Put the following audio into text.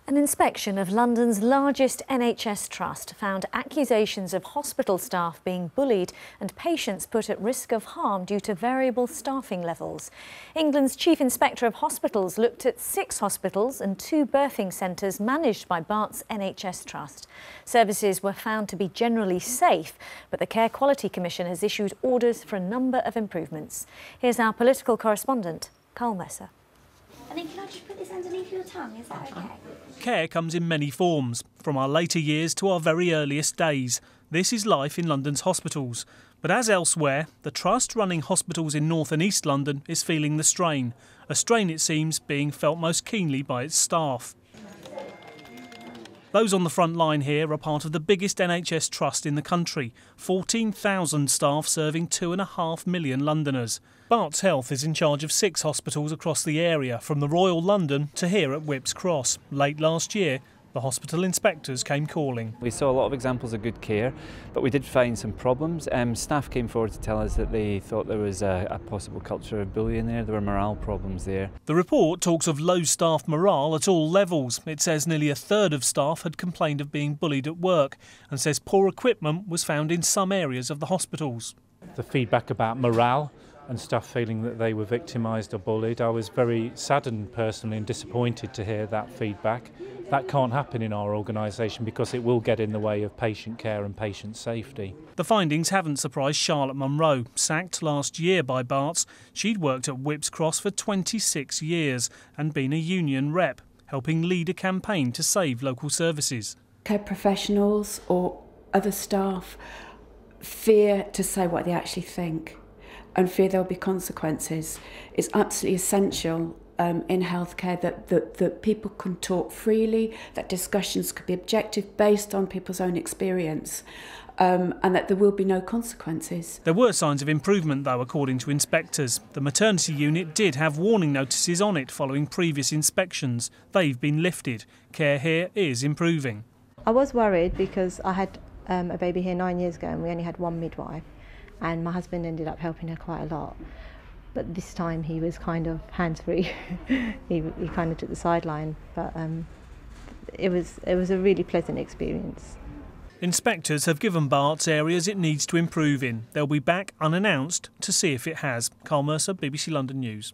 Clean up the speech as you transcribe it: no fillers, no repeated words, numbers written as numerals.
An inspection of London's largest NHS trust found accusations of hospital staff being bullied and patients put at risk of harm due to variable staffing levels. England's Chief Inspector of Hospitals looked at 6 hospitals and 2 birthing centres managed by Barts NHS Trust. Services were found to be generally safe, but the Care Quality Commission has issued orders for a number of improvements. Here's our political correspondent, Carl Mercer. And then can I just put this underneath your tongue, is that okay? Care comes in many forms, from our later years to our very earliest days. This is life in London's hospitals. But as elsewhere, the Trust running hospitals in North and East London is feeling the strain. A strain, it seems, being felt most keenly by its staff. Those on the front line here are part of the biggest NHS trust in the country, 14,000 staff serving 2.5 million Londoners. Barts Health is in charge of 6 hospitals across the area, from the Royal London to here at Whipps Cross. Late last year, the hospital inspectors came calling. We saw a lot of examples of good care, but we did find some problems. Staff came forward to tell us that they thought there was a possible culture of bullying there. There were morale problems there. The report talks of low staff morale at all levels. It says nearly a third of staff had complained of being bullied at work and says poor equipment was found in some areas of the hospitals. The feedback about morale and staff feeling that they were victimised or bullied, I was very saddened personally and disappointed to hear that feedback. That can't happen in our organisation because it will get in the way of patient care and patient safety. The findings haven't surprised Charlotte Monro, sacked last year by Barts. She'd worked at Whipps Cross for 26 years and been a union rep, helping lead a campaign to save local services. Care professionals or other staff fear to say what they actually think and fear there'll be consequences. It's absolutely essential in healthcare that people can talk freely, that discussions could be objective based on people's own experience, and that there will be no consequences. There were signs of improvement though, according to inspectors. The maternity unit did have warning notices on it following previous inspections. They've been lifted. Care here is improving. I was worried because I had a baby here 9 years ago and we only had one midwife, and my husband ended up helping her quite a lot. But this time he was kind of hands-free. he kind of took the sideline, but it was a really pleasant experience. Inspectors have given Barts areas it needs to improve in. They'll be back unannounced to see if it has. Carl Mercer, BBC London News.